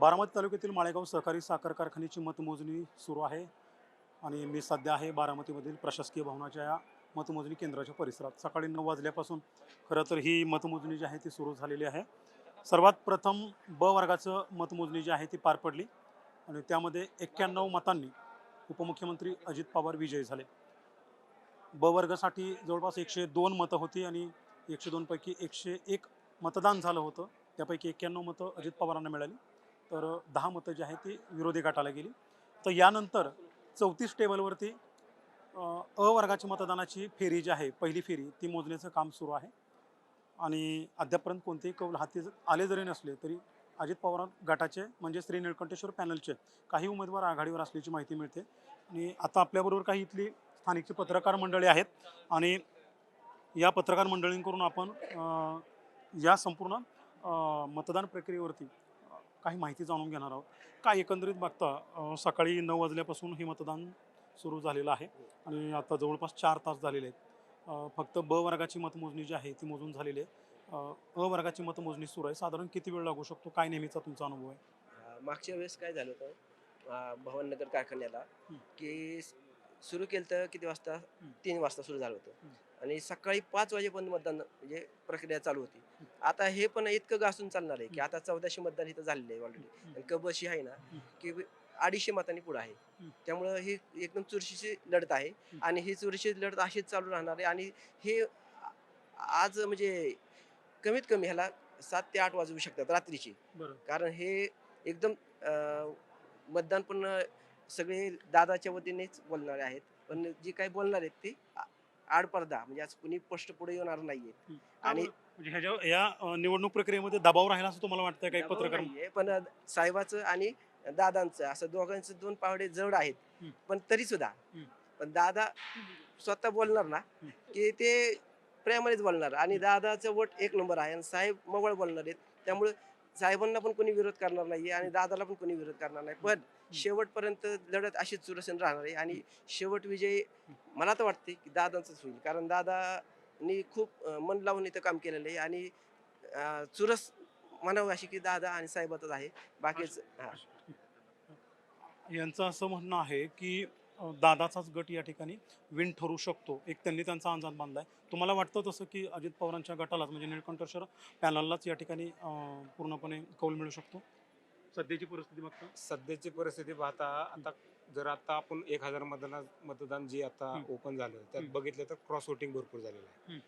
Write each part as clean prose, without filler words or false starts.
बारामती तालुक्यातील माळेगाव सहकारी साखर कारखान्याची मतमोजणी सुरू आहे आणि मी सध्या आहे बारामतीमधील प्रशासकीय भवनाच्या या मतमोजणी केंद्राच्या परिसरात. सकाळी 9 वाजल्यापासून खरं तर ही मतमोजणी जी आहे ती सुरू झालेली आहे. सर्वात प्रथम ब वर्गाचं मतमोजणी जी आहे ती पार पडली आणि त्यामध्ये 91 मतांनी उपमुख्यमंत्री अजित पवार विजयी झाले. ब वर्गासाठी जवळपास 102 मतं होती आणि 102 पैकी 101 मतदान झालं होतं. त्यापैकी 91 मतं अजित पवारांना मिळाली, तर 10 मतं जी आहेत ती विरोधी गटाला गेली. तर यानंतर 34 टेबलवरती अ वर्गाची मतदानाची फेरी जी आहे, पहिली फेरी ती मोजण्याचं काम सुरू आहे आणि अद्यापपर्यंत कोणतेही कौल हाती आले जरी नसले तरी अजित पवार गटाचे म्हणजे श्री निळकंठेश्वर पॅनलचे काही उमेदवार आघाडीवर असल्याची माहिती मिळते. आणि आता आपल्याबरोबर काही इथली स्थानिकची पत्रकार मंडळी आहेत आणि या पत्रकार मंडळींकडून आपण या संपूर्ण मतदान प्रक्रियेवरती काही माहिती जाणून घेणार आहोत. काय एकंदरीत बघता सकाळी 9 वाजल्यापासून हे मतदान सुरू झालेलं आहे आणि आता जवळपास 4 तास झालेले आहेत. फक्त ब वर्गाची मतमोजणी जी आहे ती मोजून झालेली आहे. अ वर्गाची मतमोजणी सुरू आहे. साधारण किती वेळ लागू शकतो? काय नेहमीचा तुमचा अनुभव आहे? मागच्या वेळेस काय झालं होतं भवननगर कारखान्याला हं, की सुरू केलं तर किती वाजता हं, 3 वाजता सुरू झालं होतं हं, आणि सकाळी 5 वाजेपर्यंत मतदान म्हणजे प्रक्रिया चालू होती. हं, आता हे पण इतकं घासून चालणार आहे की हं, आता 1400 मतदान इथं झालेलं आहे हं, ऑलरेडी हं, आणि कबशी आहे ना हं, की 250 मतांनी पुढे आहे. हं, त्यामुळं ही एकदम चुरशीची लढत आहे हं. आणि ही चुरशीची लढत अशीच चालू राहणार आहे आणि हे आज म्हणजे कमीत कमी ह्याला 7 ते 8 वाजवू शकतात रात्रीची. बरं. कारण हे एकदम मतदान पण सगळे दादाच्या वतीनेच बोलणारे आहेत. पण जे काही बोलणार आहेत ते आडपडदा म्हणजे आज कुणी स्पष्ट पुढे येणार नाहीये. हं. का आणि बरं? म्हणजे या निवडणूक प्रक्रियेमध्ये दबाव राहिला असं तुम्हाला वाटतंय काही दबाव पत्रकार? नाहीये, पण साहेबाचं आणि दादांचं असं दोघांचं 2 पावडे जड आहेत. हं, पण तरीसुद्धा हं, पण दादा स्वतः बोलणार ना, हं, की ते प्रेमानेच बोलणार आणि दादाचं वोट एक नंबर आहे आणि साहेब मवळ बोलणार आहेत. त्यामुळे साहेबांना पण कोणी विरोध करणार नाहीये आणि हं, दादाला पण कोणी विरोध करणार नाही. हं, पण हं, शेवटपर्यंत लढत अशीच सुरक्षण राहणार आहे हं, आणि शेवट विजय हं. मला तर वाटते, की दादांचंच होईल. कारण दादांनी खूप मन लावून इथं काम केलेलं आहे आणि चुरस म्हणावं अशी, की दादा आणि साहेबातच आहे. अश बाकीच हां. अश यांचं असं म्हणणं आहे, की दादाचाच गट या ठिकाणी विन ठरू शकतो. एक त्यांनी त्यांचा अंदाज बांधलाय. तुम्हाला वाटतं तसं, की अजित पवारांच्या गटालाच म्हणजे निळकंठेश्वर पॅनललाच या ठिकाणी पूर्णपणे कौल मिळू शकतो? सध्याची परिस्थिती बघता? सध्याची परिस्थिती पाहता हं, आता आपण 1000 मतदान जे आता हं, ओपन झालं त्यात हं, बघितलं तर क्रॉस वोटिंग भरपूर झालेलं आहे. हं,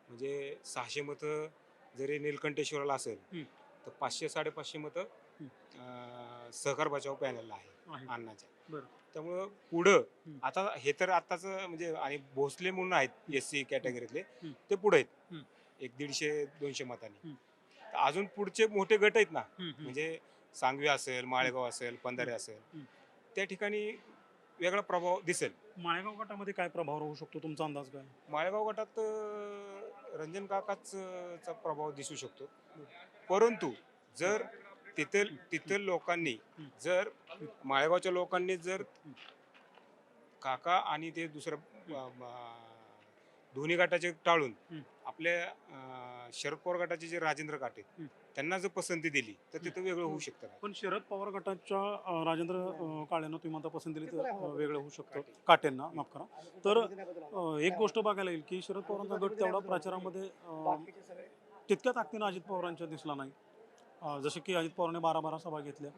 म्हणजे 600 मतं जरी निलकंठेश्वराला असेल हं, तर 500-550 मतं हं. सहकार बचाव पॅनलला आहे आहे. अण्णाच्या. बरं. त्यामुळं पुढं हं, आता हे तर आत्ताचं म्हणजे आणि भोसले म्हणून आहेत हं, एस-सी हं, कॅटेगरीतले हं, ते पुढे आहेत. हं, एक 150-200 मतांनी. हं, तर अजून पुढचे मोठे गट आहेत ना, हं, हं, म्हणजे सांगवी असेल, हं, माळेगाव असेल, हं, पंधारे असेल, हं. त्या ठिकाणी वेगळा प्रभाव दिसेल. माळेगाव गटामध्ये काय प्रभाव राहू शकतो? तुमचा अंदाज काय? माळेगाव गटात रंजन काकाच चा प्रभाव दिसू शकतो. परंतु हं, जर तिथे हं, हं, तिथे लोकांनी हं, जर हं, माळेगावच्या लोकांनी जर हं, काका आणि ते दुसरं हं, दोन्ही गटाचे टाळून हं, आपल्या शरद पवार गटाचे जे राजेंद्र काटे हं, त्यांना जर पसंती दिली तर हं. तिथं वेगळं होऊ शकतं. पण शरद पवार गटाच्या राजेंद्र काळेंना तुम्ही आता पसंती दिली तर वेगळं होऊ शकतं. काटेंना माफ करा. तर एक गोष्ट बघायला येईल की शरद पवारांचा गट तेवढा प्रचारामध्ये तितक्या ताकदीनं अजित पवारांच्या दिसला नाही. जसे की अजित पवारांनी 12-12 सभा घेतल्या.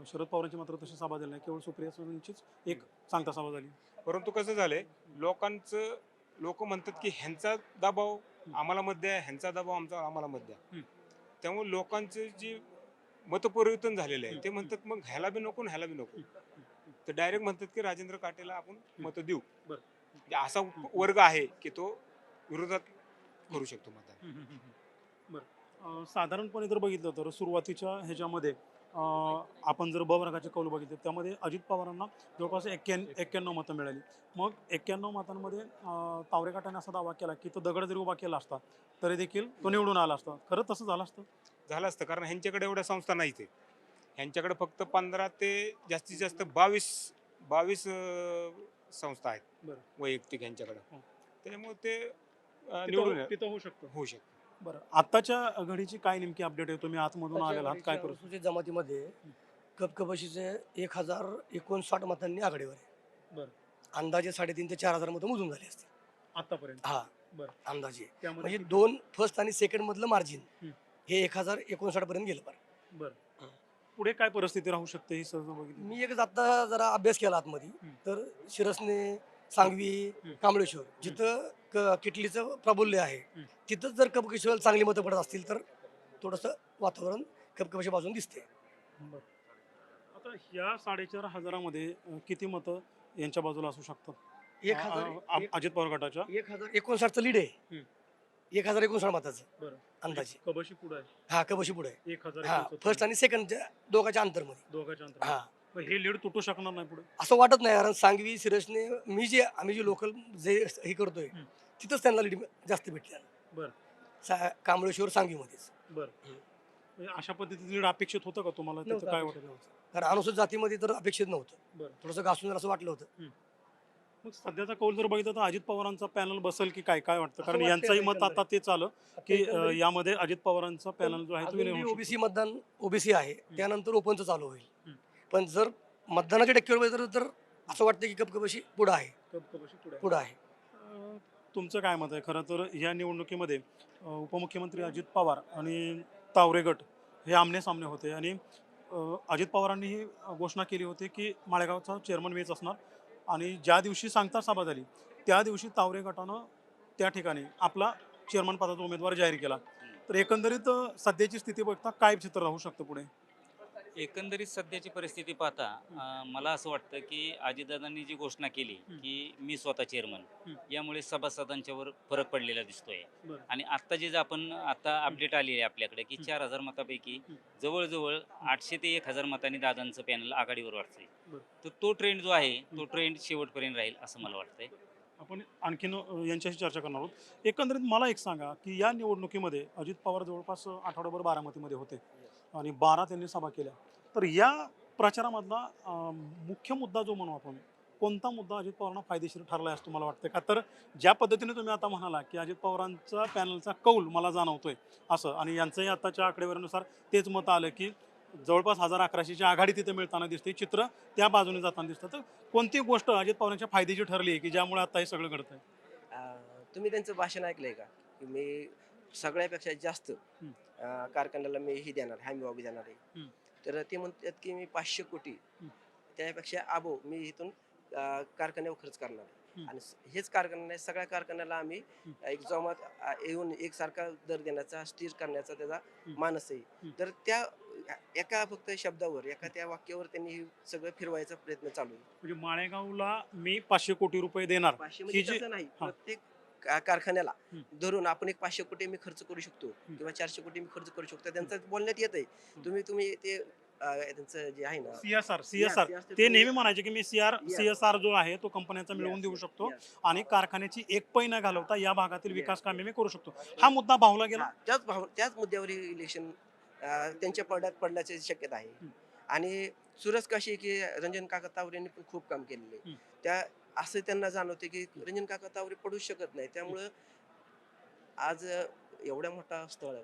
शरद पवारांची मात्र तशी सभा झाली नाही. केवळ सुप्रिया सुळेंचीच एक सांगता सभा झाली. परंतु कसं झालंय, लोकांचं लोक म्हणतात की ह्यांचा दबाव हं, आम्हाला मत द्या, ह्यांचा दबाव आम्हाला मत द्या. हं, त्यामुळे लोकांचे जे मतपरिवर्तन झालेलं आहे हं, ते हं, म्हणतात मग ह्याला बी नको आणि ह्याला बी नको. हं, हं, हं, तर डायरेक्ट म्हणतात की राजेंद्र काटेला आपण हं. मतं देऊ. बरं. म्हणजे असा हं, हं, वर्ग आहे की तो विरोधात हं, करू शकतो मतदान. हं, हं, हं, हं. बरं. साधारणपणे जर बघितलं तर सुरुवातीच्या ह्याच्यामध्ये आपण जर ब वर्गाचे कौल बघितले त्यामध्ये अजित पवारांना जवळपास 91 मतं मिळाली. मग 91 मतांमध्ये तावरे गटाने असा दावा केला की तो दगड जरी उभा केला असता तरी देखील तो निवडून आला असता. खरं तसं झालं असतं? झालं असतं कारण ह्यांच्याकडे एवढ्या संस्था नाहीच आहे. ह्यांच्याकडे फक्त 15 ते जास्तीत जास्त 22 संस्था आहेत बरं. वैयक्तिक ह्यांच्याकडे. हो. त्यामुळे ते तिथं निवडून तिथं होऊ शकतं. होऊ शकतं. बरं, आत्ताच्या घडीची काय नेमकी अपडेट आहे? तुम्ही आतमधून आलेला आहात, काय करू? अनुसूचित जमातीमध्ये कपकपशीचे 1059 मतांनी आघाडीवर आहे. बरं. अंदाजे 3,500 ते 4,000 मतं मोजून झाली असतील. आतापर्यंत हा बरं. अंदाजे त्यामध्ये म्हणजे किती- 2 फर्स्ट आणि सेकंड मधलं मार्जिन हं. हे 1059 पर्यंत गेलं बरं. बरं, पुढे काय परिस्थिती राहू शकते ही सहज बघितली? मी एक आता जरा अभ्यास केला आतमध्ये हं. तर शिरसने, सांगवी, हं. कांबळेश्वर जिथं किटलीचं प्राबल्य आहे हं. तिथंच जर कपकशीवर चांगली मतं पडत असतील तर थोडंसं वातावरण कपकपशी बाजून दिसते. बरं. आता ह्या 4,500 किती मतं यांच्या बाजूला असू शकतात? 1000 अजित पवार गटाच्या 1059चं लीड आहे. हं. 1059 मताचं बरं. अंदाजे. कबशी पुढे आहे हा कबशी पुढे आहे. 1,000 फर्स्ट आणि सेकंड दोघांच्या अंतरमध्ये. दोघांच्या अंतरावर. हा मग हे लीड तुटू शकणार नाही पुढे? असं वाटत नाही कारण सांगवी सिरसने आम्ही जे लोकल जे हे करतोय हं. तिथंच त्यांना लीड जास्त भेटले. बरं. कांबळेश्वर सांगवीमध्येच बरं. म्हणजे अशा पद्धतीचं लीड अपेक्षित होतं का तुम्हाला? त्याचं नव्हतं, काय अपेक्षित वाटतं? नव्हतं. कारण अनुसूचित जातीमध्ये तर अपेक्षित नव्हतं. बरं. थोडंसं घासून असं वाटलं होतं. मग सध्याचा कौल जर बघितलं तर अजित पवारांचा पॅनल बसेल की काय काय वाटतं? असं कारण वाटतंय यांचंही मत एकंदरीत. आता तेच आलं की एकंदरीत यामध्ये अजित पवारांचा पॅनल जो आहे तो अजून विनय बी होऊ शकतो. ओबीसी मतदान ओबीसी आहे त्यानंतर ओपनचं चालू होईल. हं. पण जर मतदानाच्या टक्केवर तर असं वाटतं की कपकपशी पुढं आहे. कबशी पुढे आहे. पुढं आहे. तुमचं काय मत आहे? खरं तर या निवडणुकीमध्ये उपमुख्यमंत्री अजित पवार आणि तावरे गट हे आमने सामने होते आणि अजित पवारांनी ही घोषणा केली होती की माळेगावचा चेअरमन मीच असणार आणि ज्या दिवशी सांगता सभा झाली त्या दिवशी तावरे गटानं त्या ठिकाणी आपला चेअरमन पदाचा उमेदवार जाहीर केला. तर एकंदरीत सध्याची स्थिती बघता काय चित्र राहू शकतं पुढे? एकंदरीत सध्याची परिस्थिती पाहता मला असं वाटतं की अजितदादांनी जी घोषणा केली की मी स्वतः चेअरमन, यामुळे सभासदांच्यावर फरक पडलेला दिसतोय. बरं. आणि आत्ता जे आपण आता अपडेट आली आहे आपल्याकडे की 4,000 मतापैकी जवळजवळ 800 ते 1,000 मतांनी दादांचं पॅनल आघाडीवर वाटतंय. बरं. तर तो ट्रेंड जो आहे तो ट्रेंड शेवटपर्यंत राहील असं मला वाटतंय. आपण आणखीन यांच्याशी चर्चा करणार आहोत. एकंदरीत मला एक सांगा की या निवडणुकीमध्ये अजित पवार जवळपास आठवड्याभर बारामतीमध्ये होते आणि 12 त्यांनी सभा केल्या. तर या प्रचारामधला मुख्य मुद्दा जो म्हणू आपण, कोणता मुद्दा अजित पवारांना फायदेशीर ठरला आहे असं तुम्हाला वाटतं का? तर ज्या पद्धतीने तुम्ही आता म्हणाला की अजित पवारांचा पॅनलचा कौल मला जाणवतोय असं आणि यांचंही आताच्या आकडेवारीनुसार तेच मत आलं की जवळपास 1,000-1,100ची आघाडी तिथे मिळताना दिसते, चित्र त्या बाजूने जाताना दिसतं. तर कोणती गोष्ट अजित पवारांच्या फायद्याची ठरली आहे की ज्यामुळे आता हे सगळं घडतंय? तुम्ही त्यांचं भाषण ऐकलंय का की मी सगळ्यापेक्षा जास्त कारखान्याला मी ही देणार, हमी भाव देणार आहे. हं. तर ते म्हणतात की मी 500 कोटी त्यापेक्षा अबो मी इथून कारखान्यावर खर्च करणार आहे. हं. आणि हेच कारखान्या सगळ्या कारखान्याला आम्ही एक जमात येऊन एकसारखा दर देण्याचा, स्थिर करण्याचा त्याचा मानस आहे. तर त्या एका फक्त शब्दावर, एका त्या वाक्यावर त्यांनी हे सगळं फिरवायचा प्रयत्न चालू आहे. म्हणजे माळेगावला मी 500 कोटी रुपये देणार 500 ही म्हणजे जी तसं नाही, हा. प्रत्येक कारखान्याला हं. धरून आपण एक 500 कोटी मी खर्च करू शकतो किंवा 400 कोटी मी खर्च करू शकतो. त्यांचं बोलण्यात येत आहे. तुम्ही ते त्यांचं जे आहे ना सीएसआर ते नेहमी म्हणायचे की मी सीएसआर जो आहे तो कंपन्यांचा मिळवून देऊ शकतो आणि कारखान्याची एक पै न घालवता या भागातील विकास कामे मी करू शकतो. हा मुद्दा भावला गेला. त्याच मुद्द्यावर इलेक्शन त्यांच्या पडद्यात पडण्याची शक्यता आहे. आणि सुरस कशी की रंजन काका तावरे यांनी पण खूप काम केलेले आहे. त्या असं त्यांना जाणवते की रंजन काका तावरे पडू शकत नाही. त्यामुळं आज एवढ्या मोठा स्थळ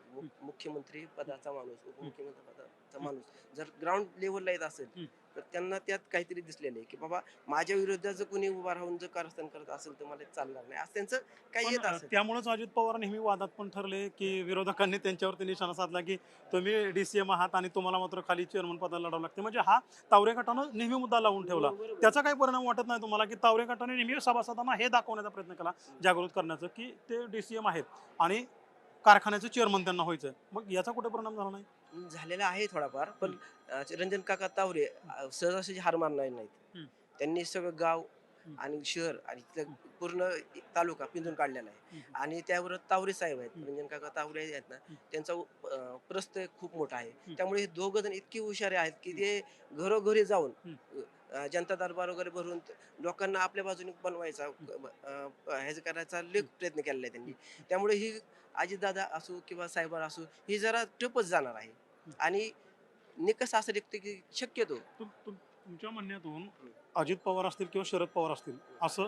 मुख्यमंत्री पदाचा माणूस, उपमुख्यमंत्री पदाचा माणूस जर ग्राउंड लेवलला येत असेल तर त्यांना त्यात काहीतरी दिसलेलं आहे की बाबा माझ्या विरोधात जर कोणी उभा राहून जर कारस्थान करत असेल तर मला चालणार नाही असं त्यांचं काही येत पण, असेल. त्यामुळेच अजित पवार नेहमी वादात पण ठरले की विरोधकांनी त्यांच्यावरती निशाणा साधला की तुम्ही डीसीएम आहात आणि तुम्हाला मात्र खाली चेअरमन पदाला लढावं लागते. म्हणजे हा तावरे गटानं नेहमी मुद्दा लावून ठेवला. त्याचा काही परिणाम वाटत नाही तुम्हाला की तावरे गटाने नेहमी सभासदांना हे दाखवण्याचा प्रयत्न केला, जागृत करण्याचं की ते डीसीएम आहेत आणि कारखान्याचं चेअरमन त्यांना व्हायचं. मग याचा कुठे परिणाम झाला नाही? झालेला आहे थोडाफार, पण रंजन काका तावरे सहजासहजी हार मानणार नाहीत. त्यांनी सगळं गाव आणि शहर आणि पूर्ण तालुका पिंजून काढलेला आहे. आणि त्यावर तावरे साहेब आहेत, रंजन काका तावरे आहेत ना, त्यांचा प्रस्त खूप मोठा आहे. त्यामुळे हे दोघं जण इतके हुशार आहेत की ते घरोघरी जाऊन जनता दरबार वगैरे भरून लोकांना आपल्या बाजूने बनवायचा ह्याचं करायचा लय प्रयत्न केलेला आहे त्यांनी. त्यामुळे ही अजितदादा असो किंवा साहेबार असो ही जरा टपच जाणार आहे. आणि निकष असं निघतो की शक्यतो तुमच्या म्हणण्यातून अजित पवार असतील किंवा शरद पवार असतील असं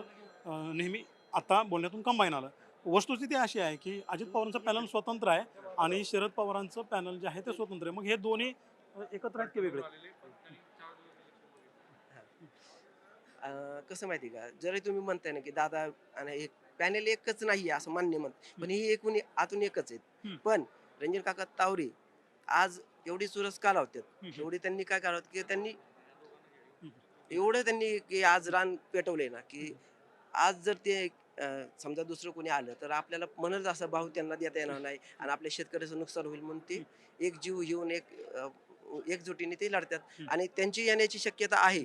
नेहमी आता बोलण्यातून कंबाईन आलं वस्तुस्थिती अशी आहे की अजित पवारांचं पॅनल स्वतंत्र आहे आणि शरद पवारांचं पॅनल जे आहे ते स्वतंत्र आहे. मग हे दोन्ही एकत्र आहेत की वेगळे? कसं माहिती का, जरी तुम्ही म्हणताय ना की दादा आणि एक पॅनेल एकच नाही असं मान्य पण ही एकूण आतून एकच आहेत. हम्म. पण रंजन काका तावरे आज एवढी चुरस का लावतात, हम्म. एवढी त्यांनी काय करावं की त्यांनी हम्म. एवढं त्यांनी की आज रान पेटवलंय ना की आज जर ते समजा दुसरं कोणी आलं तर आपल्याला म्हणत असं भाव त्यांना देता येणार नाही आणि आपल्या शेतकऱ्याचं नुकसान होईल म्हणून ते एक जीव घेऊन एकजुटीने ते लढतात. आणि त्यांची येण्याची शक्यता आहे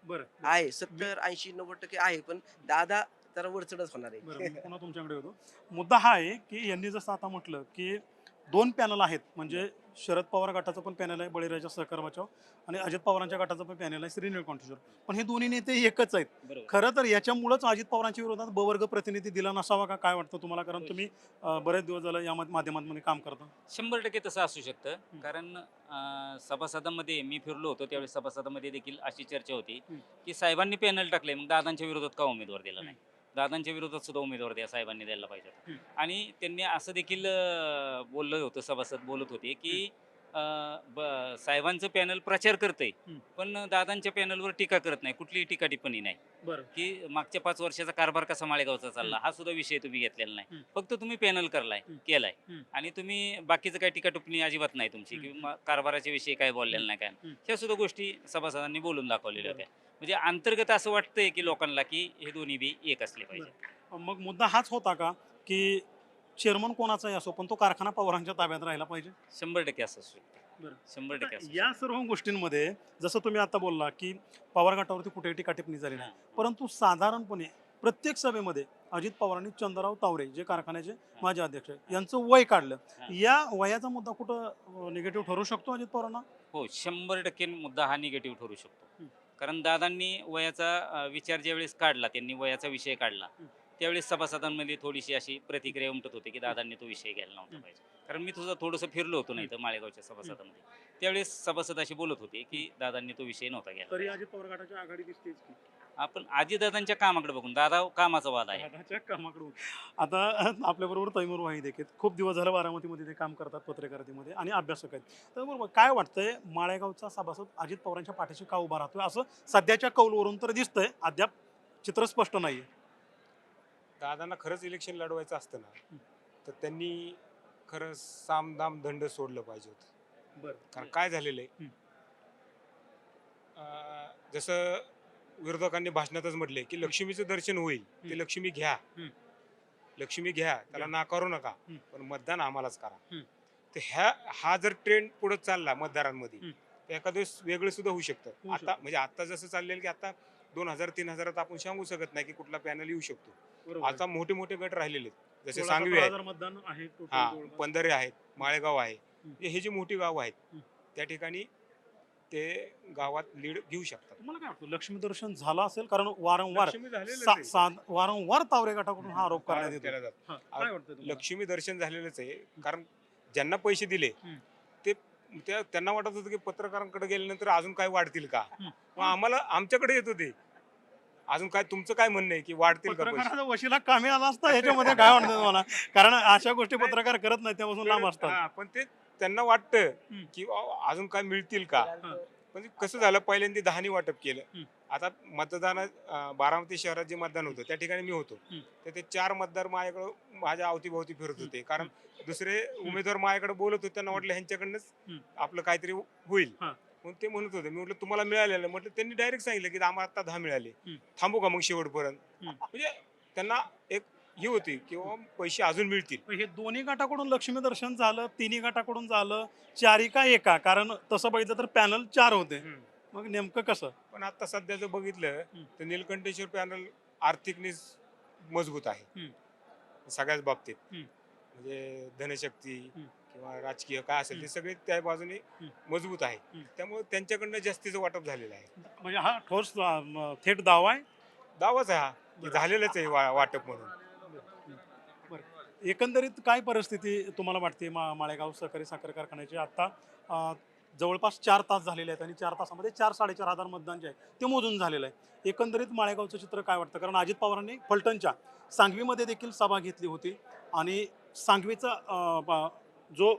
बरं आहे 70-80-90% आहे. पण दादा जरा वरचढच होणार बरं आहे. मी पुन्हा तुमच्याकडे होतो. मुद्दा हा आहे की यांनी जसं आता म्हटलं की दोन पॅनल आहेत, म्हणजे शरद पवार गटाचं पण पॅनल आहे बळीराजा सहकार बचाव आणि अजित पवारांच्या गटाचं पण पॅनल आहे श्री निळकंठेश्वर. पण हे दोन्ही नेते एकच आहेत. बरोबर. खरं तर याच्यामुळंच अजित पवारांच्या विरोधात ब वर्ग प्रतिनिधी दिला नसावा का, काय वाटतं तुम्हाला? कारण तुम्ही बरेच दिवस झालं या माध्यमांमध्ये काम करता. 100% तसं असू शकतं. कारण सभासदांमध्ये मी फिरलो होतो त्यावेळेस सभासदांमध्ये देखील अशी चर्चा होती की साहेबांनी पॅनल टाकले, मग दादांच्या विरोधात का उमेदवार दिला नाही? दादांच्या विरोधात सुद्धा उमेदवार द्या, साहेबांनी द्यायला पाहिजे होता. आणि त्यांनी असं देखील बोललं होतं, सभासद बोलत होते की साहेबांचं पॅनल प्रचार करतंय पण दादांच्या पॅनलवर टीका करत नाही, कुठलीही टीका टिप्पणी नाही. बरं. की मागच्या 5 वर्षाचा कारभार कसा माळेगावचा चालला हा सुद्धा विषय तुम्ही घेतलेला नाही. फक्त तुम्ही पॅनल केलाय आणि तुम्ही बाकीचं काही टीका टिप्पणी अजिबात नाही तुमची, किंवा कारभाराच्या विषयी काय बोललेलं नाही काय. ह्या सुद्धा गोष्टी सभासदांनी बोलून दाखवलेल्या होत्या. म्हणजे अंतर्गत असं वाटतंय की लोकांना की हे दोन्ही बी एक असले पाहिजे. मग मुद्दा हाच होता का की चेअरमन कोणाचाही असो पण तो कारखाना पवारांच्या ताब्यात राहिला पाहिजे? 100% असं असू शकतं. बरं. 100% असं. या सर्व गोष्टींमध्ये जसं तुम्ही आता बोलला की पवार गटावरती कुठेही टीकाटिप्पणी झाली नाही, परंतु साधारणपणे प्रत्येक सभेमध्ये अजित पवारांनी चंद्रराव तावरे जे कारखान्याचे माजी अध्यक्ष आहेत, यांचं वय काढलं. या वयाचा मुद्दा कुठं निगेटिव्ह ठरू शकतो अजित पवारांना? हो, 100% मुद्दा हा निगेटिव्ह ठरू शकतो. कारण दादांनी वयाचा विचार ज्यावेळेस काढला, त्यांनी वयाचा विषय काढला, त्यावेळेस सभासदांमध्ये थोडीशी अशी प्रतिक्रिया उमटत होती की दादांनी तो विषय घ्यायला नव्हता पाहिजे. कारण मी तुझं थोडंसं फिरलो होतो नाही तर माळेगावच्या सभासदांमध्ये, त्यावेळेस सभासद अशी बोलत होते की दादांनी तो विषय नव्हता घ्यायला. तरी अजित पवार गटाची आघाडी दिसतेच की. आपण आजीदादांच्या कामाकडे बघून, दादा कामाचा वाद आहे. दादाच्या कामाकडून. आता आपल्याबरोबर तैमूर वाहिद आहेत, खूप दिवस झालं बारामतीमध्ये ते काम करतात पत्रकारितेमध्ये आणि अभ्यासक आहेत. तर बरोबर काय वाटतंय, माळेगावचा सभासद अजित पवारांच्या पाठीशी का उभा राहतोय असं सध्याच्या कौलवरून तर दिसतंय, अद्याप चित्र स्पष्ट नाहीये. दादांना खरंच इलेक्शन लढवायचं असतं ना तर त्यांनी खरं सामदाम दंड सोडलं पाहिजे होतं. बरं. कारण काय झालेलं आहे, जसं विरोधकांनी भाषणातच म्हटले की लक्ष्मीचं दर्शन होईल, ते लक्ष्मी घ्या, लक्ष्मी घ्या, त्याला नाकारू नका, पण मतदान आम्हालाच करा. तर हा जर ट्रेंड पुढे चालला मतदारांमध्ये तर एखाद्या वेळेस वेगळं सुद्धा होऊ शकतं. आता म्हणजे आता जसं चाललेलं की आता 2000-3000 आपण सांगू शकत नाही की कुठला पॅनल येऊ शकतो. आता मोठे मोठे गट राहिलेले आहेत, जसे सांगवी आहे, मतदान आहे हा, पंधरे आहेत, माळेगाव आहे, हे जी मोठी गाव आहेत त्या ठिकाणी ते गावात लीड घेऊ शकतात. तुम्हाला काय वाटतं, लक्ष्मी दर्शन झालं असेल? कारण वारंवार लक्ष्मी झालेलंच आहे. वारंवार तावरे गटाकडून हा आरोप करण्यात येतो. केला जातो. काय वाटतं तुम्हाला? लक्ष्मी दर्शन झालेलंच आहे. कारण ज्यांना पैसे दिले ते त्यांना वाटत होतं की पत्रकारांकडे गेल्यानंतर अजून काय वाढतील का, मग आम्हाला आमच्याकडे येत होते अजून काय, तुमचं काय म्हणणं आहे की वाढतील का पैसे? पत्रकाराचा वशिला कामी आला असता ह्याच्यामध्ये काय वाटतं तुम्हाला? कारण अशा गोष्टी पत्रकार करत नाही, त्यापासून लांब असतात. हा, पण ते त्यांना वाटतं की अजून काय मिळतील का. म्हणजे कसं झालं, पहिल्यांदा 10 वाटप केलं. आता मतदान बारामती शहरात जे मतदान होतं त्या ठिकाणी मी होतो, तर ते 4 मतदार माझ्याकडे माझ्या अवतीभोवती फिरत होते. कारण दुसरे उमेदवार माझ्याकडे बोलत होते, त्यांना वाटलं ह्यांच्याकडनंच आपलं काहीतरी होईल. मग ते म्हणत होते, मी म्हटलं तुम्हाला मिळालेलं, म्हटलं त्यांनी डायरेक्ट सांगितलं की आम्हाला आता 10 मिळाले, थांबू का मग शेवटपर्यंत. म्हणजे त्यांना एक ही होती किंवा पैसे अजून मिळतील. हे दोन्ही गटाकडून लक्ष्मी दर्शन झालं, तिन्ही गटाकडून झालं, चारी का एका? कारण तसं बघितलं तर पॅनल 4 होते, मग नेमकं कसं? पण आता सध्या जर बघितलं तर नीलकंठेश्वर पॅनल आर्थिकनी मजबूत आहे सगळ्याच बाबतीत. म्हणजे धनशक्ती किंवा राजकीय काय असेल ते सगळे त्या बाजूने मजबूत आहे, त्यामुळे त्यांच्याकडनं जास्तीचं वाटप झालेलं आहे. म्हणजे हा ठोस थेट दावा आहे. दावाच आहे हा की झालेलंच आहे वाटप म्हणून. एकंदरीत काय परिस्थिती तुम्हाला वाटते माळेगाव सहकारी साखर कारखान्याची? आता जवळपास 4 तास झालेले आहेत आणि 4 तासामध्ये 4-4.5 मतदान जे आहे ते मोजून झालेलं आहे. एकंदरीत माळेगावचं चित्र काय वाटतं? कारण अजित पवारांनी फलटणच्या सांगवीमध्ये देखील सभा घेतली होती आणि सांगवीचा जो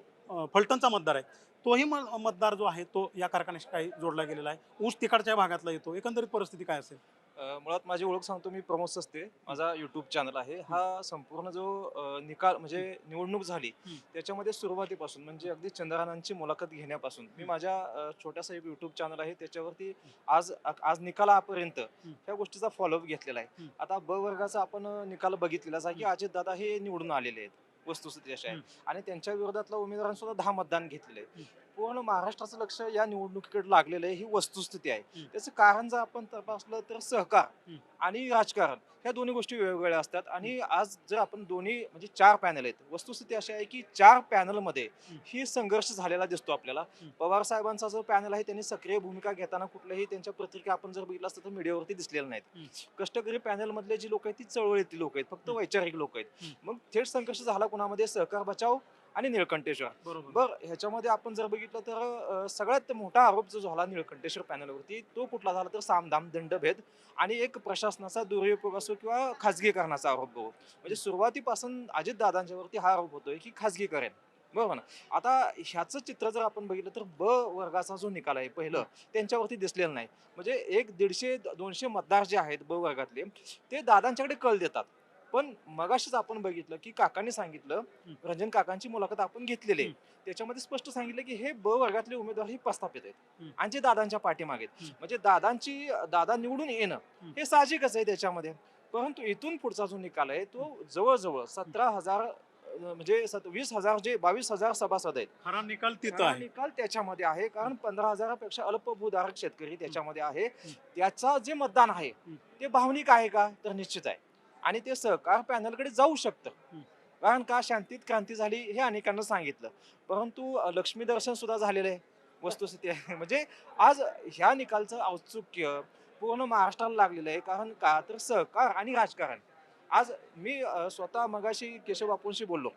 फलटणचा मतदार आहे तोही मतदार जो आहे तो या कारखान्याशी काही जोडला गेलेला आहे. ऊस तिकडच्या भागातला येतो. एकंदरीत परिस्थिती काय असेल? मुळात माझी ओळख सांगतो, मी प्रमोद सस्ते, माझा यूट्यूब चॅनल आहे. हा संपूर्ण जो निकाल म्हणजे निवडणूक झाली त्याच्यामध्ये सुरुवातीपासून म्हणजे अगदी चंद्रहानांची मुलाखत घेण्यापासून मी माझ्या छोटासा एक यूट्यूब चॅनल आहे त्याच्यावरती आज निकालापर्यंत ह्या गोष्टीचा फॉलोअप घेतलेला आहे. आता ब वर्गाचा आपण निकाल बघितलेलाच आहे की अजितदादा हे निवडून आलेले आहेत, वस्तुस्थिती अशी आहे. आणि त्यांच्या विरोधातल्या उमेदवारांनी सुद्धा 10 मतदान घेतलेले आहे. पूर्ण महाराष्ट्राचं लक्ष या निवडणुकीकडे लागलेलं आहे, ही वस्तुस्थिती आहे. त्याचं कारण जर आपण तपासलं तर सहकार आणि राजकारण ह्या दोन्ही गोष्टी वेगवेगळ्या असतात. आणि आज जर आपण दोन्ही म्हणजे 4 पॅनल आहेत, वस्तुस्थिती अशी आहे की 4 पॅनलमध्ये ही संघर्ष झालेला दिसतो आपल्याला. पवार साहेबांचा जो पॅनल आहे त्यांनी सक्रिय भूमिका घेताना कुठल्याही त्यांच्या पत्रिका आपण जर बघितलं असतं तर मीडियावरती दिसलेल्या नाहीत. कष्टकरी पॅनल मधले जी लोक आहेत ती चळवळीतली लोक आहेत, फक्त वैचारिक लोक आहेत. मग थेट संघर्ष झाला कुणामध्ये? सहकार बचाव आणि निळकंठेश्वर. बरोबर. ह्याच्यामध्ये आपण जर बघितलं तर सगळ्यात मोठा आरोप जो झाला निळकंठेश्वर पॅनलवरती तो कुठला झाला तर सामदाम दंडभेद आणि एक प्रशासनाचा दुरुपयोग असो किंवा खाजगीकरणाचा आरोप बघू. म्हणजे सुरुवातीपासून अजितदादांच्या वरती हा आरोप होतोय की खाजगीकरण. बरोबर ना? आता ह्याचं चित्र जर आपण बघितलं तर ब वर्गाचा जो निकाल आहे पहिलं त्यांच्यावरती दिसलेलं नाही. म्हणजे 100-150-200 मतदार जे आहेत ब वर्गातले ते दादांच्याकडे कल देतात. पण मगाशीच आपण बघितलं की काकांनी सांगितलं, रंजन काकांची मुलाखत आपण घेतलेली आहे, त्याच्यामध्ये स्पष्ट सांगितलं की हे ब वर्गातले उमेदवार हे प्रस्थापित आहेत आणि जे दादांच्या पाठीमागे आहेत. म्हणजे दादा निवडून येणं हे साहजिकच आहे त्याच्यामध्ये. परंतु इथून पुढचा जो निकाल आहे तो जवळजवळ 17,000 म्हणजे 20,000 जे 22,000 सभासद आहेत. खरा निकाल तिथं खरा आहे. निकाल त्याच्यामध्ये आहे, कारण 15,000पेक्षा अल्पभूधारक शेतकरी त्याच्यामध्ये आहे. त्याचा जे मतदान आहे ते भावनिक आहे का? तर निश्चित आहे. आणि ते सहकार पॅनलकडे जाऊ शकतं. कारण का? शांतीत क्रांती झाली हे अनेकांना सांगितलं. परंतु लक्ष्मी दर्शन सुद्धा झालेलं आहे, वस्तुस्थिती आहे. म्हणजे आज ह्या निकालचं औत्सुक्य पूर्ण महाराष्ट्राला लागलेलं आहे. कारण का? तर सहकार आणि राजकारण. आज मी स्वतः मगाशी केशव बापूंशी बोललो,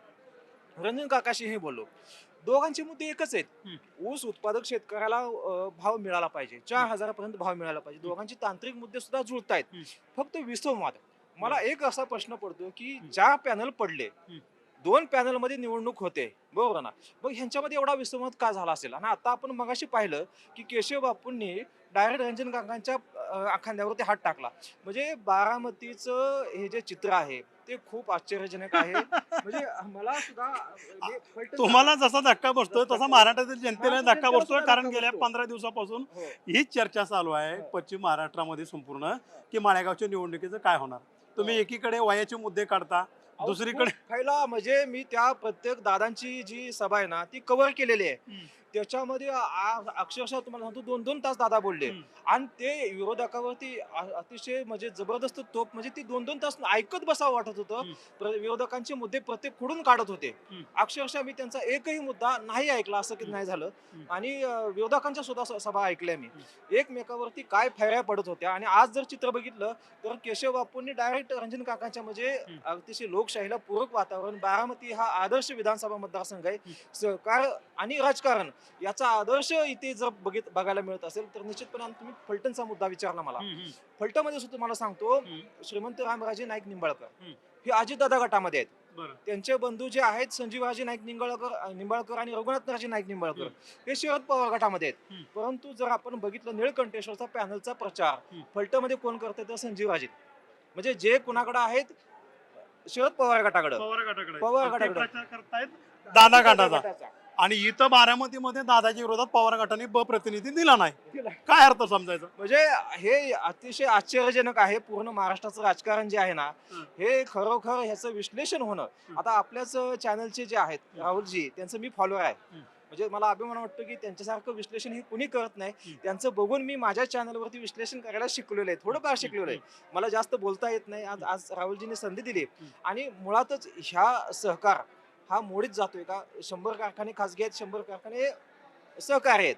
रंजन काकाशीही बोललो. दोघांचे मुद्दे एकच आहेत. ऊस उत्पादक शेतकऱ्याला भाव मिळाला पाहिजे, 4,000 पर्यंत भाव मिळाला पाहिजे. दोघांचे तांत्रिक मुद्दे सुद्धा जुळतायत. फक्त विसंवाद. मला एक असा प्रश्न पडतो की 4 पॅनल पडले, 2 पॅनल मध्ये निवडणूक होते, बरोबर ना? मग ह्यांच्यामध्ये एवढा विसंवाद का झाला असेल? आणि आता आपण मगाशी पाहिलं की केशव बापूंनी डायरेक्ट रंजन काकांच्या खांद्यावरती हात टाकला. म्हणजे बारामतीचं हे जे चित्र आहे ते खूप आश्चर्यजनक आहे. म्हणजे मला सुद्धा तुम्हाला जसा धक्का बसतोय तसा महाराष्ट्रातील जनतेला धक्का बसतोय. कारण गेल्या बसतो. 15 दिवसापासून हो. हीच चर्चा चालू आहे पश्चिम महाराष्ट्रामध्ये संपूर्ण की माळेगावच्या निवडणुकीचं काय होणार. तुम्ही एकीकडे वयाचे मुद्दे काढता, दुसरीकडे पहिला म्हणजे मी त्या प्रत्येक दादांची जी सभा आहे ना ती कव्हर केलेली आहे. त्याच्यामध्ये अक्षरशः तुम्हाला सांगतो 2-2 तास दादा बोलले. आणि ते विरोधकावरती अतिशय म्हणजे जबरदस्त तोप, म्हणजे ती 2-2 तास ऐकत बसावं वाटत होतं. विरोधकांचे मुद्दे प्रत्येक खोडून काढत होते. अक्षरशः मी त्यांचा एकही मुद्दा नाही ऐकला असं की नाही झालं. आणि विरोधकांच्या सुद्धा सभा ऐकल्या मी. एकमेकावरती काय फैऱ्या पडत होत्या. आणि आज जर चित्र बघितलं तर केशव बापूंनी डायरेक्ट रंजन काकांच्या म्हणजे अतिशय लोकशाहीला पूरक वातावरण. बारामती हा आदर्श विधानसभा मतदारसंघ आहे. सहकार आणि राजकारण याचा आदर्श इथे जर बघायला मिळत असेल तर निश्चितपणे तुम्ही फलटणचा मुद्दा विचारला मला. फलटणमध्ये सुद्धा तुम्हाला सांगतो श्रीमंत रामराजे नाईक निंबाळकर हे अजितदादा गटामध्ये आहेत. त्यांचे बंधू जे आहेत संजीवराजे नाईक निंबाळकर आणि रघुनाथराजे नाईक निंबाळकर हे शरद पवार गटामध्ये आहेत. परंतु जर आपण बघितलं निळकंठेश्वरचा पॅनलचा प्रचार फलटणमध्ये कोण करते तर संजीवराजे. म्हणजे जे कुणाकडे आहेत शरद पवार गटाकडे दादा गटाचा. आणि इथं बारामतीमध्ये दादाच्या विरोधात पवार गटाने ब प्रतिनिधी दिला नाही. काय अर्थ समजायचा? म्हणजे हे अतिशय आश्चर्यजनक आहे. पूर्ण महाराष्ट्राचं राजकारण जे आहे ना हे खरोखर ह्याचं विश्लेषण होणं. आता आपल्याच चॅनलचे जे आहेत राहुलजी त्यांचं मी फॉलोअर आहे. म्हणजे मला अभिमान वाटतो की त्यांच्यासारखं विश्लेषण हे कुणी करत नाही. त्यांचं बघून मी माझ्या चॅनलवरती विश्लेषण करायला शिकलेलं आहे, थोडंफार शिकलेलं आहे. मला जास्त बोलता येत नाही. आज राहुलजींनी संधी दिली. आणि मुळातच ह्या सहकार हा मोडीत जातोय का? 100 कारखाने खासगी आहेत, 100 कारखाने सहकारी आहेत.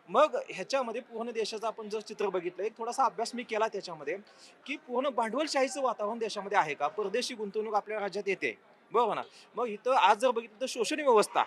मग ह्याच्यामध्ये पूर्ण देशाचा आपण जर चित्र बघितलं, एक थोडासा अभ्यास मी केला त्याच्यामध्ये की पूर्ण भांडवलशाहीचं वातावरण देशामध्ये आहे का? परदेशी गुंतवणूक आपल्या राज्यात येते, बरोबर ना? मग इथं आज जर बघितलं तर शोषण व्यवस्था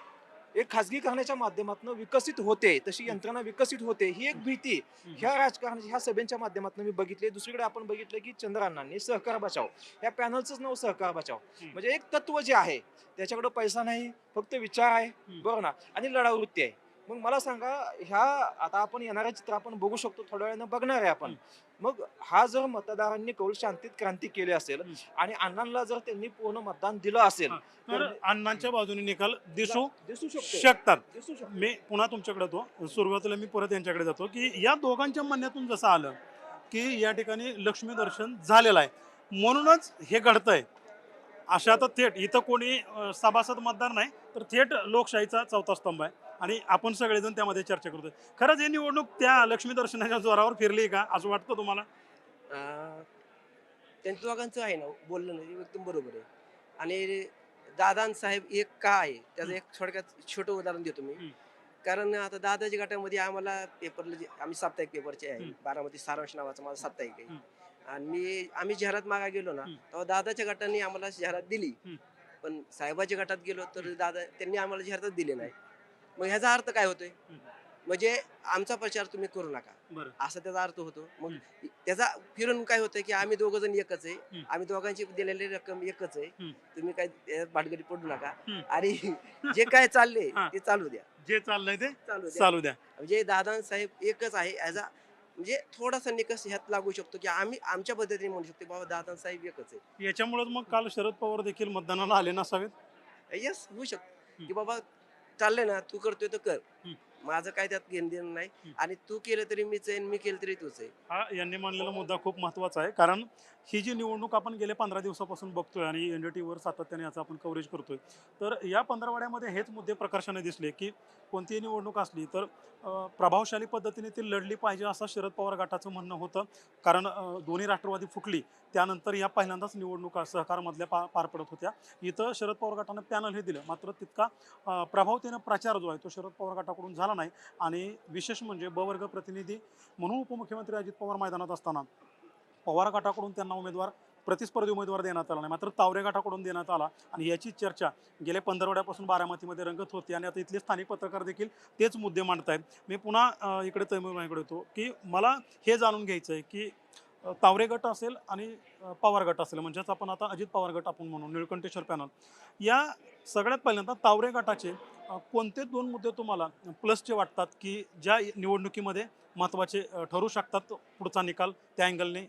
एक खाजगीकरणाच्या माध्यमातून विकसित होते, तशी यंत्रणा विकसित होते, ही एक भीती ह्या राजकारणाच्या ह्या सभेच्या माध्यमातून मी बघितली. दुसरीकडे आपण बघितलं की चंद्रअण्णांनी सहकार बचाव या पॅनलचंच नाव सहकार बचाव, म्हणजे एक तत्व जे आहे त्याच्याकडे पैसा नाही, फक्त विचार आहे, बरोबर ना, आणि लढाऊ वृत्ती आहे. मग मला सांगा, ह्या आता आपण येणाऱ्या चित्र आपण बघू शकतो, थोड्या वेळानं बघणार आहे आपण. मग हा जर मतदारांनी कौल शांतीत क्रांती केली असेल आणि अण्णांना जर त्यांनी पूर्ण मतदान दिलं असेल तर अण्णांच्या बाजूने निकाल दिसू दिसू शकतो शकतात. दिसू शकतो. मी पुन्हा तुमच्याकडे येतो. सुरुवातीला मी परत यांच्याकडे जातो की या दोघांच्या म्हणण्यातून जसं आलं की या ठिकाणी लक्ष्मी दर्शन झालेलं आहे म्हणूनच हे घडतंय. अशा तर थेट इथं कोणी सभासद मतदार नाही, तर थेट लोकशाहीचा चौथा स्तंभ आहे आणि आपण सगळेजण त्यामध्ये चर्चा करतोय. खरंच ही निवडणूक त्या लक्ष्मी दर्शनाच्या जोरावर फिरली का असं वाटतं तुम्हाला? अं, त्यांचं दोघांचं आहे ना बोलणं ना, एकदम बरोबर आहे. आणि दादांसाहेब एक का आहे त्याचं एक थोडक्यात छोटं उदाहरण देतो मी. कारण आता दादाच्या गटामध्ये आम्हाला पेपरला आम्ही साप्ताहिक पेपरचे आहे, बारामती सारांश नावाचं माझं साप्ताहिक आहे. आणि आम्ही जाहिरात मागा गेलो ना, तेव्हा दादाच्या गटाने आम्हाला जाहिरात दिली, पण साहेबाच्या गटात गेलो तर त्यांनी आम्हाला जाहिरातच दिली नाही. मग ह्याचा अर्थ काय होतोय, म्हणजे आमचा प्रचार तुम्ही करू नका बरं. असा त्याचा अर्थ होतो. मग त्याचा फिरून काय होतं की आम्ही दोघं जण एकच आहे, आम्ही दोघांची दिलेली रक्कम एकच आहे, तुम्ही काय त्याच्यात भाटगडी पडू नका आणि जे काय चालले ते चालू द्या, जे चाललंय ते चालू द्या. चालू द्या. म्हणजे दादासाहेब एकच आहे ॲज अ, म्हणजे थोडासा निकष ह्यात लागू शकतो की आम्ही आमच्या पद्धतीने म्हणू शकतो बाबा दादासाहेब एकच आहे. याच्यामुळेच मग काल शरद पवार देखील मतदानाला आले नसावेत. येस, होऊ शकतो की बाबा चाललंय ना, तू करतोय तर कर, माझं काय त्यात घेणं देणं नाही, आणि तू केलं तरी मीच आहे, मी केलं तरी तूच आहे. हा यांनी मांडलेला मुद्दा खूप महत्त्वाचा आहे, कारण ही जी निवडणूक आपण गेल्या 15 दिवसापासून बघतोय आणि NDTV वर सातत्याने याचं आपण कव्हरेज करतोय, तर या पंधरवड्यामध्ये हेच मुद्दे प्रकर्षाने दिसले की कोणतीही निवडणूक असली तर प्रभावशाली पद्धतीने ती लढली पाहिजे असं शरद पवार गटाचं म्हणणं होतं. कारण दोन्ही राष्ट्रवादी फुटली त्यानंतर या पहिल्यांदाच निवडणुका सहकारमधल्या पार पडत होत्या. इथं शरद पवार गटानं पॅनल हे दिलं, मात्र तितका प्रभावतेनं प्रचार जो आहे तो शरद पवार गटाकडून झाला नाही. आणि विशेष म्हणजे ब वर्ग प्रतिनिधी म्हणून उपमुख्यमंत्री अजित पवार मैदानात असताना पवार गटाकडून त्यांना प्रतिस्पर्धी उमेदवार देण्यात आला नाही, मात्र तावरे गटाकडून देण्यात आला. आणि याची चर्चा गेल्या पंधरवड्यापासून बारामतीमध्ये रंगत होती आणि आता इथले स्थानिक पत्रकार देखील तेच मुद्दे मांडत आहेत. मी पुन्हा इकडे तैमूरकडे येतो की मला हे जाणून घ्यायचं आहे की तावरे गट असेल आणि पवार गट असेल, म्हणजेच आपण आता अजित पवार गट आपण म्हणून निळकंठेश्वर पॅनल, या सगळ्यात पहिल्यांदा तावरे गटाचे कोणते दोन मुद्दे तुम्हाला प्लसचे वाटतात की ज्या निवडणुकीमध्ये महत्त्वाचे ठरू शकतात, पुढचा निकाल त्या अँगलने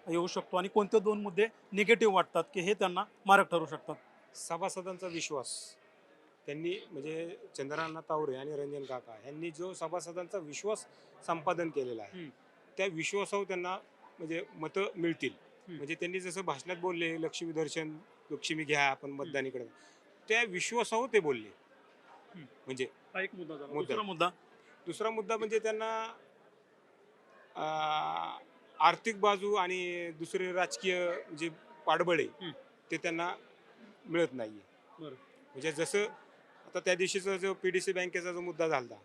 येऊ शकतो, आणि कोणते दोन मुद्दे निगेटिव्ह वाटतात की हे त्यांना मारक ठरू शकतात? सभासदांचा विश्वास, त्यांनी म्हणजे चंद्रअण्णा तावरे आणि रंजन काका यांनी जो सभासदांचा विश्वास संपादन केलेला आहे, त्या विश्वासावर त्यांना म्हणजे मतं मिळतील. म्हणजे त्यांनी जसं भाषणात बोलले लक्ष्मी दर्शन, लक्ष्मी घ्या आपण मतदानीकडे, त्या विश्वासावर ते बोलले. म्हणजे हा एक मुद्दा झाला. मुद्दा. दुसरा दुसरा मुद्दा म्हणजे त्यांना आर्थिक बाजू आणि दुसरे राजकीय जे पाठबळ आहे ते त्यांना मिळत नाहीये. बरं. म्हणजे जसं आता त्या दिवशीचा जो PDC बँकेचा जो मुद्दा झाला,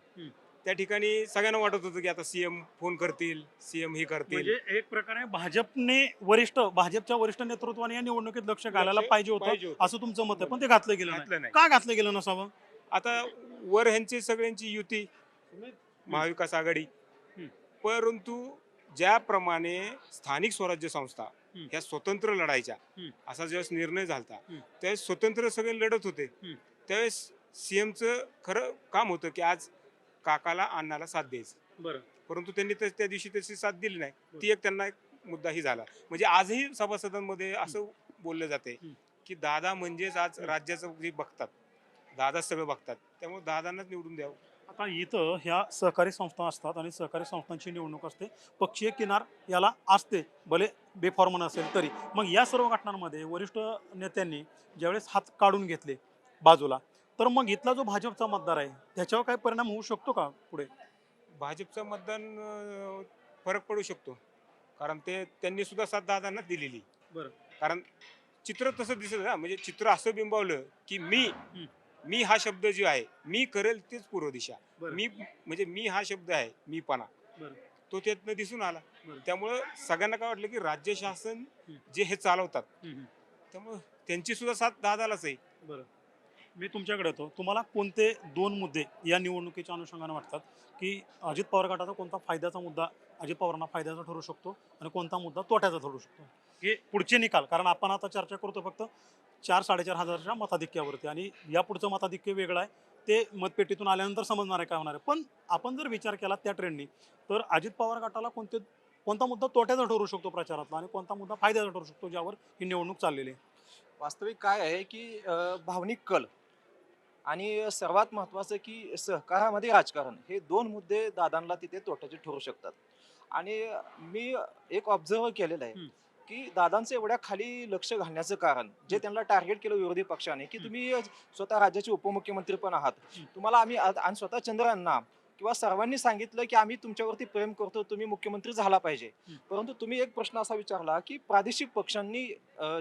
त्या ठिकाणी सगळ्यांना वाटत होतं की आता CM फोन करतील, CM ही करतील. म्हणजे एक प्रकारे भाजपच्या वरिष्ठ नेतृत्वाने या निवडणुकीत लक्ष घालायला पाहिजे होतं असं तुमचं मत आहे, पण ते घातलं गेलं नाही. का घातलं गेलं नसावं? आता वर ह्यांची सगळ्यांची युती महाविकास आघाडी, परंतु ज्याप्रमाणे स्थानिक स्वराज्य संस्था ह्या स्वतंत्र लढायच्या असा ज्यावेळेस निर्णय झाला त्यावेळेस स्वतंत्र सगळे लढत होते, त्यावेळेस CMचं खरं काम होतं की आज काकाला अण्णाला साथ द्यायचं. बरं. परंतु त्यांनी त्या दिवशी त्याची साथ दिली नाही. ती एक त्यांना एक मुद्दाही झाला. म्हणजे आजही सभासदांमध्ये असं बोललं जाते की दादा म्हणजेच आज राज्याचं जे बघतात, दादा सगळं बघतात, त्यामुळे दादांनाच निवडून द्यावं. आता इथं ह्या सहकारी संस्था असतात आणि सहकारी संस्थांची निवडणूक असते, पक्षीय किनार याला असते, भले बेफॉर्मन असेल तरी. मग या सर्व घटनांमध्ये वरिष्ठ नेत्यांनी ज्यावेळेस हात काढून घेतले बाजूला, तर मग इथला जो भाजपचा मतदार आहे त्याच्यावर काय परिणाम होऊ शकतो का पुढे? भाजपचं मतदान फरक पडू शकतो, कारण त्यांनी सुद्धा साथ दादांना दिलेली. बरं. कारण चित्र तसं दिसत ना, म्हणजे चित्र असं बिंबवलं की मी हा शब्द जो आहे मी करेल तेच पूर्व दिशा, मी हा शब्द आहे मीपणा, तो त्यातनं दिसून आला. त्यामुळं सगळ्यांना काय वाटलं की राज्य शासन जे हे चालवतात त्यामुळं त्यांची सुद्धा साथ दादालाच आहे. मी तुमच्याकडे येतो. तुम्हाला कोणते 2 मुद्दे या निवडणुकीच्या अनुषंगाने वाटतात, की अजित पवार गटाचा कोणता फायद्याचा मुद्दा अजित पवारांना फायद्याचा ठरू शकतो आणि कोणता मुद्दा तोट्याचा ठरू शकतो? हे पुढचे निकाल, कारण आपण आता चर्चा करतो फक्त 4-4.5 हजाराच्या मताधिक्यावरती आणि यापुढचं मताधिक्य वेगळं आहे. ते मतपेटीतून आल्यानंतर समजणार आहे काय होणार आहे. पण आपण जर विचार केला त्या ट्रेंडनी, तर अजित पवार गटाला कोणता मुद्दा तोट्याचा ठरू शकतो प्रचारातला आणि कोणता मुद्दा फायद्याचा ठरू शकतो, ज्यावर ही निवडणूक चाललेली आहे? वास्तविक काय आहे की भावनिक कल आणि सर्वात महत्त्वाचं की सहकारामध्ये राजकारण, हे 2 मुद्दे दादांना तिथे तोट्याचे ठरू शकतात. आणि मी एक ऑब्झर्व केलेलं आहे हं. की दादांचं एवढ्या खाली लक्ष घालण्याचं कारण, जे हं. त्यांना टार्गेट केलं विरोधी पक्षाने, की हं. तुम्ही स्वतः राज्याचे उपमुख्यमंत्री पण आहात, हं. तुम्हाला आम्ही आणि स्वतः चंद्रांना किंवा सर्वांनी सांगितलं की आम्ही तुमच्यावरती प्रेम करतो, तुम्ही मुख्यमंत्री झाला पाहिजे. हं. परंतु तुम्ही एक प्रश्न असा विचारला की प्रादेशिक पक्षांनी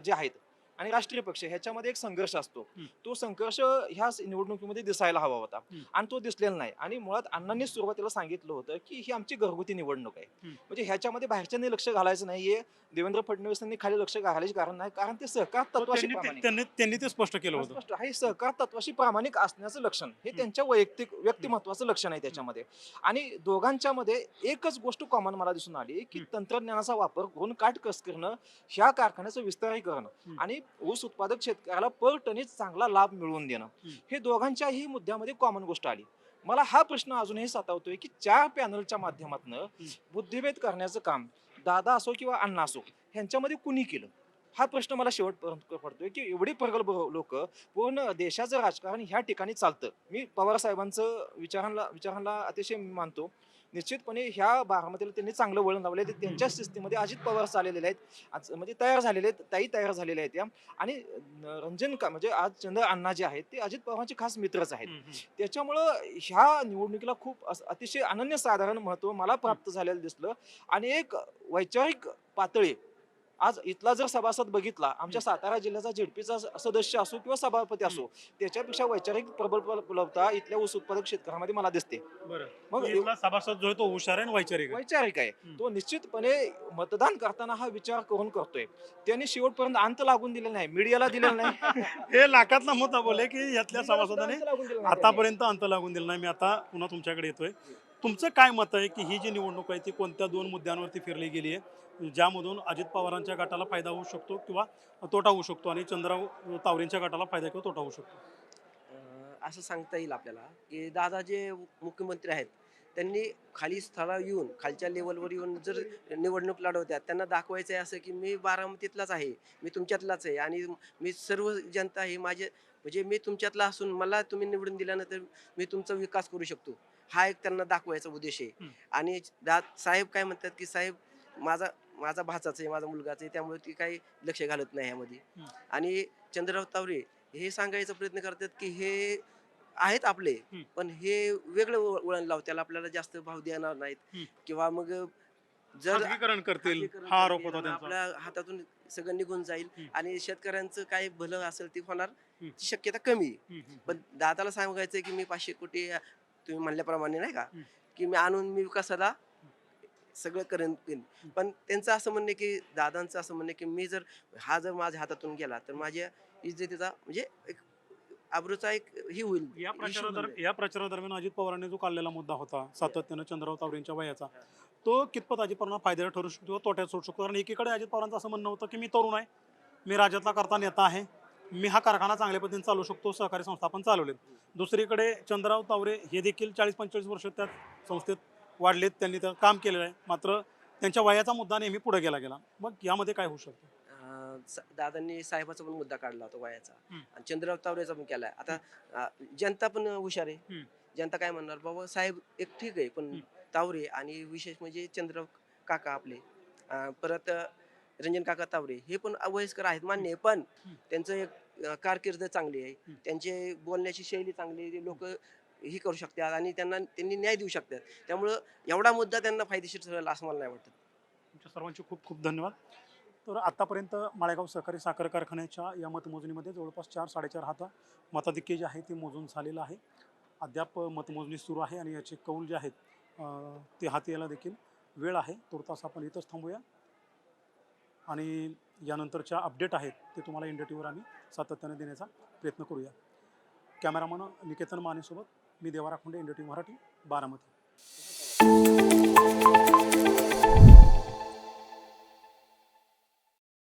जे आहेत आणि राष्ट्रीय पक्ष ह्याच्यामध्ये एक संघर्ष असतो. हं. तो संघर्ष ह्या निवडणुकीमध्ये दिसायला हवा होता हं. आणि तो दिसलेला नाही. आणि मुळात अण्णांनी सुरुवातीला सांगितलं होतं की ही आमची घरगुती निवडणूक आहे. हं. म्हणजे ह्याच्यामध्ये बाहेरच्यांनी लक्ष घालायचं नाहीये, देवेंद्र फडणवीसांनी खाली लक्ष घालायचे कारण नाही, कारण ते सहकार तर तत्वाशी त्यांनी प्रामाणिक त्यांनी ते स्पष्ट केलं होतं. स्पष्ट आहे. सहकार तत्वाशी प्रामाणिक असण्याचं लक्षण हे हं. त्यांच्या वैयक्तिक व्यक्तिमत्वाचं लक्षण आहे त्याच्यामध्ये. आणि दोघांच्या मध्ये एकच गोष्ट कॉमन मला दिसून आली की हं. तंत्रज्ञानाचा वापर करून काटकस करणं, ह्या कारखान्याचं विस्तारीकरण हं. आणि ऊस उत्पादक शेतकऱ्याला पर टनीच चांगला लाभ मिळवून देणं, हं. हे दोघांच्याही मुद्द्यामध्ये कॉमन गोष्ट आली. मला हा प्रश्न अजूनही सतावतोय की 4 पॅनलच्या माध्यमातून बुद्धिभेद करण्याचं काम दादा असो किंवा अण्णा असो ह्यांच्यामध्ये कुणी केलं, हा प्रश्न मला शेवटपर्यंत पडतोय की एवढी प्रगल्भ लोक, पूर्ण देशाचं राजकारण ह्या ठिकाणी चालतं. मी पवार साहेबांचं विचारांना अतिशय मानतो. निश्चितपणे ह्या बारामतीला त्यांनी चांगलं वळण लावलंय. ते त्यांच्या शिस्तीमध्ये अजित पवार चाललेले आहेत, म्हणजे तयार झालेले आहेत, ताई तयार झालेल्या आहेत या. आणि म्हणजे आज चंद्र अण्णा जे आहेत ते अजित पवारांचे खास मित्रच आहेत. त्याच्यामुळं ह्या निवडणुकीला खूप अतिशय अनन्यसाधारण महत्त्व मला प्राप्त झालेलं दिसलं. आणि एक वैचारिक पातळी, आज इथला जर सभासद बघितला, आमच्या सातारा जिल्ह्याचा झेडपीचा सदस्य असो किंवा सभापती असो, त्याच्यापेक्षा वैचारिक प्रबलता इथल्या ऊस उत्पादक शेतकऱ्यामध्ये मला दिसते. बरं. मग तो इथला सभासद जो आहे तो हुशार आहे आणि वैचारिक आहे. वैचारिक आहे. हं. तो निश्चितपणे मतदान करताना हा विचार करून करतोय. त्यांनी शेवटपर्यंत अंत लागून दिलेला नाही, मीडियाला दिलेला नाही. हे लाखातला मुद्दा बोले की यातल्या मीडियाला सुद्धा सभासदाने अंत लागून दिलेला नाही त्यांनी. आतापर्यंत अंत लागून दिला नाही. मी आता पुन्हा तुमच्याकडे येतोय. तुमचं काय मत आहे की ही जी निवडणूक आहे ती कोणत्या 2 मुद्द्यांवरती फिरली गेली आहे, ज्यामधून अजित पवारांच्या गटाला फायदा होऊ शकतो किंवा तोटा होऊ शकतो आणि चंद्रराव तावरेंच्या गटाला फायदा किंवा तोटा होऊ शकतो? असं सांगता येईल आपल्याला की दादा जे मुख्यमंत्री आहेत, त्यांनी खाली स्थळावर येऊन, खालच्या लेवलवर येऊन जर निवडणूक लढवतात, त्यांना दाखवायचं आहे असं की मी बारामतीतलाच आहे, मी तुमच्यातलाच आहे आणि मी सर्व जनता ही माझे, म्हणजे मी तुमच्यातला असून मला तुम्ही निवडून दिल्यानंतर मी तुमचा विकास करू शकतो, हा एक त्यांना दाखवायचा उद्देश आहे. आणि साहेब काय म्हणतात की साहेब माझा माझा भाचाच आहे, माझा मुलगाच आहे, त्यामुळे ती काही लक्ष घालत नाही ह्यामध्ये. आणि चंद्रराव तावरे हे सांगायचा प्रयत्न करतात की हे आहेत आपले, पण हे वेगळं वळण लावतील, आपल्याला जास्त भाव देणार नाहीत किंवा मग जर खाजगीकरण करतील खाजगीकरण हा आरोप करतील होता आणि त्यांचा. आपल्या हातातून सगळं निघून जाईल हं. आणि शेतकऱ्यांचं काय भलं असेल ते होणार, हं. ती शक्यता कमी आहे. पण दादाला सांगायचं की मी 500 कोटी तुम्ही म्हणल्याप्रमाणे नाही का, की मी आणून मी विकासाला सगळं करेन. पण त्यांचं असं म्हणणं आहे की दादांचं असं म्हणणं आहे की मी जर हा जर माझ्या हातातून गेला तर माझ्या इज्जतीचा म्हणजे एक आबरूचा एक ही होईल. या issue होईल. या प्रचारादरम्यान अजित पवारांनी जो काढलेला मुद्दा होता सातत्यानं चंद्रराव तावरेंच्या वयाचा, तो कितपत अजित पवारांना फायद्याला ठरू शकतो किंवा तोट्यात सोडू शकतो? कारण एकीकडे अजित पवारांचं असं म्हणणं होतं की मी तरुण आहे, मी राज्यातला करता नेता आहे, मी हा कारखाना चांगल्या पद्धतीने चालू शकतो, सहकारी संस्था पण चालवलेत. दुसरीकडे चंद्रराव तावरे हे देखील 40-45 वर्ष त्या संस्थेत वाढलेत, त्यांनी त्या काम केलेलं आहे, मात्र त्यांच्या वयाचा मुद्दा नेहमी पुढे गेला. मग यामध्ये काय होऊ शकतं? दादांनी साहेबाचा पण मुद्दा काढला होता वयाचा हं. आणि चंद्रराव तावरेचा पण केलाय. आता जनता पण हुशार आहे. हं. जनता काय म्हणणार, बाबा साहेब एक ठीक आहे, पण हं. तावरे आणि विशेष म्हणजे चंद्रराव काका आपले, परत रंजन काका तावरे हे पण वयस्कर आहेत मान्य आहे, पण त्यांचं एक कारकीर्द चांगली आहे, त्यांचे बोलण्याची शैली चांगली आहे, ते लोक ही करू शकतात आणि त्यांनी न्याय देऊ शकतात. त्यामुळं एवढा मुद्दा त्यांना फायदेशीर ठरेल असं मला नाही वाटत. तुमच्या सर्वांचे खूप खूप धन्यवाद. तर आतापर्यंत माळेगाव सहकारी साखर कारखान्याच्या या मतमोजणीमध्ये जवळपास 4-4.5 हात मताधिक्य जे आहे ते मोजून झालेलं आहे. अद्याप मतमोजणी सुरू आहे आणि याचे कौल जे आहेत ते हाती यायला देखील वेळ आहे. तुर्तास आपण इथंच थांबूया आणि यानंतरच्या अपडेट आहेत ते तुम्हाला इंडिया टीव्हीवर आम्ही सातत्याने देण्याचा प्रयत्न करूया. कॅमेरामन निकेतन मानेसोबत मी देवा राखुंडे, NDTV मराठी, बारामती.